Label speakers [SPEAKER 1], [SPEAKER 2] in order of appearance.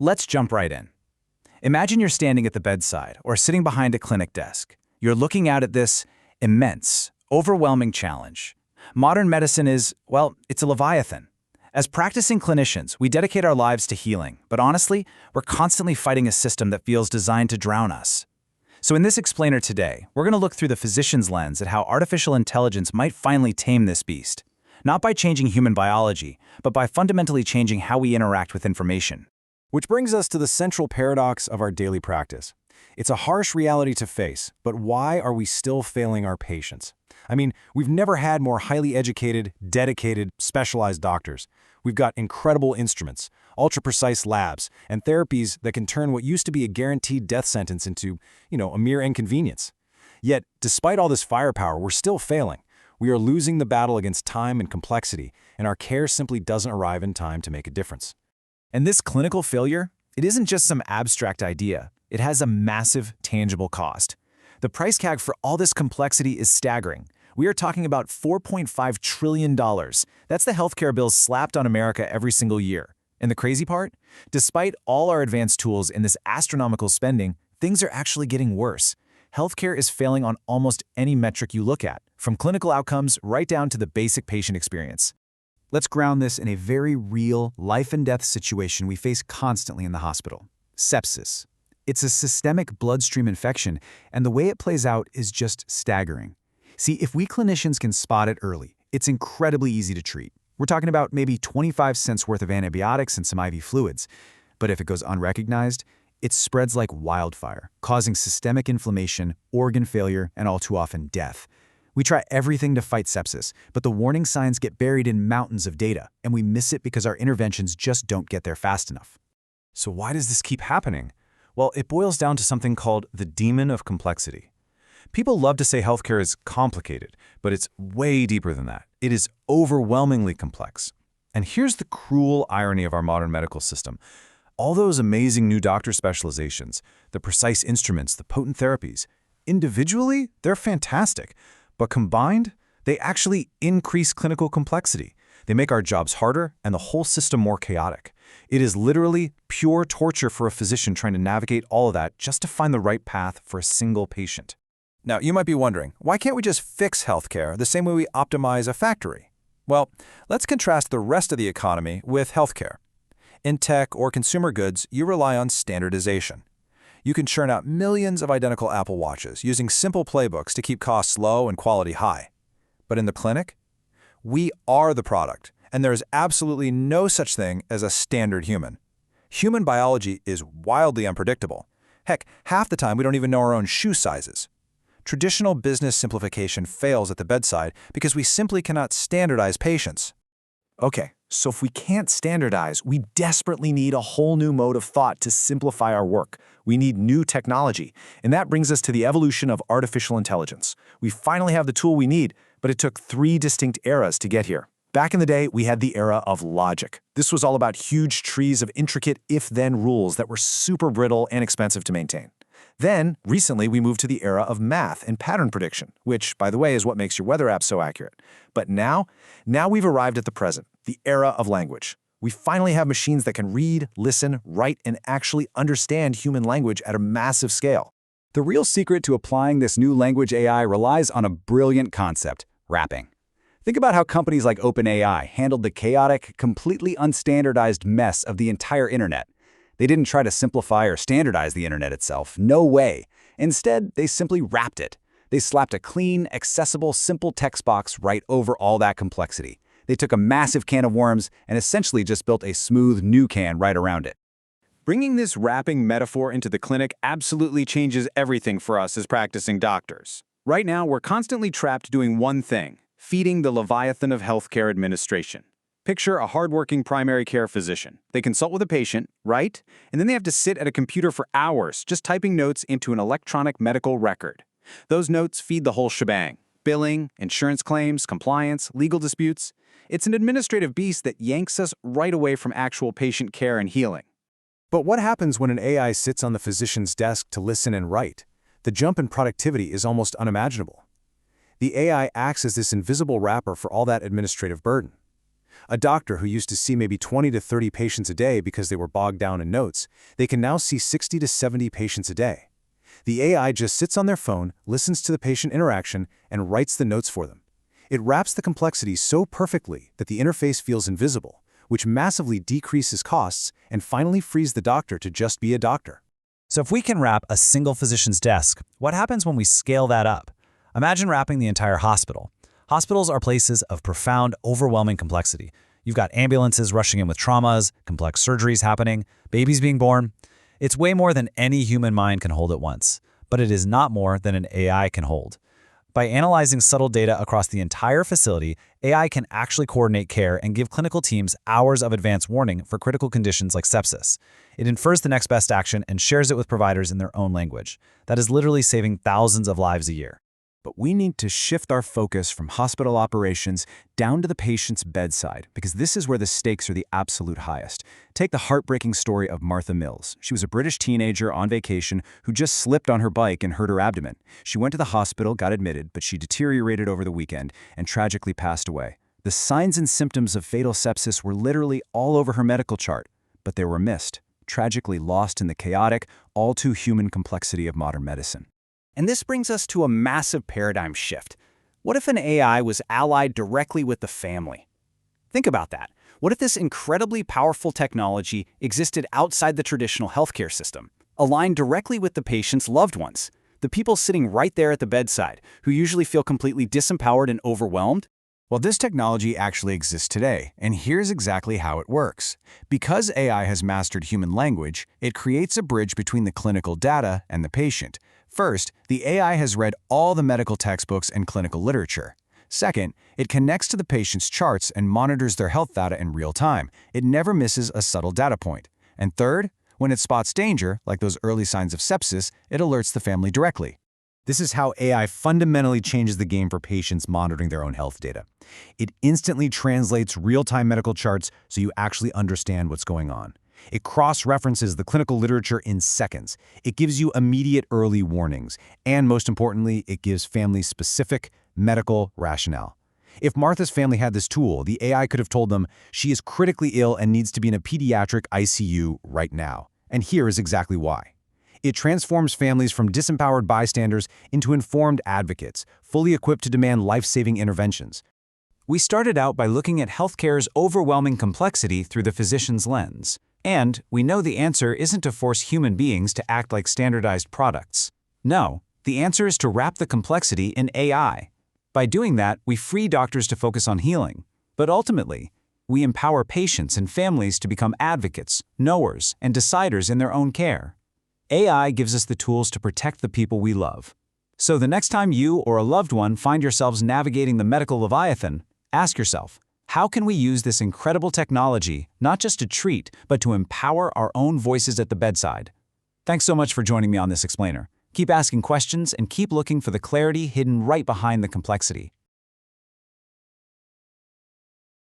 [SPEAKER 1] Let's jump right in. Imagine you're standing at the bedside or sitting behind a clinic desk. You're looking out at this immense, overwhelming challenge. Modern medicine is, well, it's a leviathan. As practicing clinicians, we dedicate our lives to healing, but honestly, we're constantly fighting a system that feels designed to drown us. So in this explainer today, we're going to look through the physician's lens at how artificial intelligence might finally tame this beast. Not by changing human biology, but by fundamentally changing how we interact with information.
[SPEAKER 2] Which brings us to the central paradox of our daily practice. It's a harsh reality to face, but why are we still failing our patients? I mean, we've never had more highly educated, dedicated, specialized doctors. We've got incredible instruments, ultra-precise labs, and therapies that can turn what used to be a guaranteed death sentence into, a mere inconvenience. Yet, despite all this firepower, we're still failing. We are losing the battle against time and complexity, and our care simply doesn't arrive in time to make a difference.
[SPEAKER 1] And this clinical failure, it isn't just some abstract idea. It has a massive, tangible cost. The price tag for all this complexity is staggering. We are talking about $4.5 trillion. That's the healthcare bills slapped on America every single year. And the crazy part? Despite all our advanced tools and this astronomical spending, things are actually getting worse. Healthcare is failing on almost any metric you look at, from clinical outcomes right down to the basic patient experience. Let's ground this in a very real life-and-death situation we face constantly in the hospital: sepsis. It's a systemic bloodstream infection, and the way it plays out is just staggering. See, if we clinicians can spot it early, it's incredibly easy to treat. We're talking about maybe 25 cents worth of antibiotics and some IV fluids. But if it goes unrecognized, it spreads like wildfire, causing systemic inflammation, organ failure, and all too often death. We try everything to fight sepsis, but the warning signs get buried in mountains of data, and we miss it because our interventions just don't get there fast enough.
[SPEAKER 2] So why does this keep happening? Well, it boils down to something called the demon of complexity. People love to say healthcare is complicated, but it's way deeper than that. It is overwhelmingly complex. And here's the cruel irony of our modern medical system. All those amazing new doctor specializations, the precise instruments, the potent therapies, individually, they're fantastic. But combined, they actually increase clinical complexity. They make our jobs harder and the whole system more chaotic. It is literally pure torture for a physician trying to navigate all of that just to find the right path for a single patient. Now, you might be wondering, why can't we just fix healthcare the same way we optimize a factory? Well, let's contrast the rest of the economy with healthcare. In tech or consumer goods, you rely on standardization. You can churn out millions of identical Apple Watches using simple playbooks to keep costs low and quality high. But in the clinic, we are the product, and there is absolutely no such thing as a standard human. Human biology is wildly unpredictable. Heck, half the time we don't even know our own shoe sizes. Traditional business simplification fails at the bedside because we simply cannot standardize patients.
[SPEAKER 1] Okay, so if we can't standardize, we desperately need a whole new mode of thought to simplify our work. We need new technology, and that brings us to the evolution of artificial intelligence. We finally have the tool we need, but it took 3 distinct eras to get here. Back in the day, we had the era of logic. This was all about huge trees of intricate if-then rules that were super brittle and expensive to maintain. Then, recently, we moved to the era of math and pattern prediction, which, by the way, is what makes your weather app so accurate. But now we've arrived at the present, the era of language. We finally have machines that can read, listen, write, and actually understand human language at a massive scale.
[SPEAKER 3] The real secret to applying this new language AI relies on a brilliant concept: wrapping. Think about how companies like OpenAI handled the chaotic, completely unstandardized mess of the entire internet. They didn't try to simplify or standardize the internet itself. No way. Instead, they simply wrapped it. They slapped a clean, accessible, simple text box right over all that complexity. They took a massive can of worms and essentially just built a smooth new can right around it.
[SPEAKER 4] Bringing this wrapping metaphor into the clinic absolutely changes everything for us as practicing doctors. Right now, we're constantly trapped doing one thing: feeding the leviathan of healthcare administration. Picture a hardworking primary care physician. They consult with a patient, right? And then they have to sit at a computer for hours just typing notes into an electronic medical record. Those notes feed the whole shebang: billing, insurance claims, compliance, legal disputes. It's an administrative beast that yanks us right away from actual patient care and healing.
[SPEAKER 2] But what happens when an AI sits on the physician's desk to listen and write? The jump in productivity is almost unimaginable. The AI acts as this invisible wrapper for all that administrative burden. A doctor who used to see maybe 20 to 30 patients a day because they were bogged down in notes, they can now see 60 to 70 patients a day. The AI just sits on their phone, listens to the patient interaction, and writes the notes for them. It wraps the complexity so perfectly that the interface feels invisible, which massively decreases costs and finally frees the doctor to just be a doctor.
[SPEAKER 1] So if we can wrap a single physician's desk, what happens when we scale that up? Imagine wrapping the entire hospital. Hospitals are places of profound, overwhelming complexity. You've got ambulances rushing in with traumas, complex surgeries happening, babies being born. It's way more than any human mind can hold at once, but it is not more than an AI can hold. By analyzing subtle data across the entire facility, AI can actually coordinate care and give clinical teams hours of advance warning for critical conditions like sepsis. It infers the next best action and shares it with providers in their own language. That is literally saving thousands of lives a year.
[SPEAKER 2] But we need to shift our focus from hospital operations down to the patient's bedside, because this is where the stakes are the absolute highest. Take the heartbreaking story of Martha Mills. She was a British teenager on vacation who just slipped on her bike and hurt her abdomen. She went to the hospital, got admitted, but she deteriorated over the weekend and tragically passed away. The signs and symptoms of fatal sepsis were literally all over her medical chart, but they were missed, tragically lost in the chaotic, all too human complexity of modern medicine.
[SPEAKER 3] And this brings us to a massive paradigm shift. What if an AI was allied directly with the family? Think about that. What if this incredibly powerful technology existed outside the traditional healthcare system, aligned directly with the patient's loved ones, the people sitting right there at the bedside, who usually feel completely disempowered and overwhelmed?
[SPEAKER 2] Well, this technology actually exists today, and here's exactly how it works. Because AI has mastered human language, it creates a bridge between the clinical data and the patient. First, the AI has read all the medical textbooks and clinical literature. Second, it connects to the patient's charts and monitors their health data in real time. It never misses a subtle data point. And third, when it spots danger, like those early signs of sepsis, it alerts the family directly. This is how AI fundamentally changes the game for patients monitoring their own health data. It instantly translates real-time medical charts so you actually understand what's going on. It cross-references the clinical literature in seconds. It gives you immediate early warnings. And most importantly, it gives families specific medical rationale. If Martha's family had this tool, the AI could have told them she is critically ill and needs to be in a pediatric ICU right now. And here is exactly why. It transforms families from disempowered bystanders into informed advocates, fully equipped to demand life-saving interventions.
[SPEAKER 1] We started out by looking at healthcare's overwhelming complexity through the physician's lens. And we know the answer isn't to force human beings to act like standardized products. No, the answer is to wrap the complexity in AI. By doing that, we free doctors to focus on healing. But ultimately, we empower patients and families to become advocates, knowers, and deciders in their own care. AI gives us the tools to protect the people we love. So the next time you or a loved one find yourselves navigating the medical leviathan, ask yourself, how can we use this incredible technology not just to treat, but to empower our own voices at the bedside? Thanks so much for joining me on this explainer. Keep asking questions and keep looking for the clarity hidden right behind the complexity.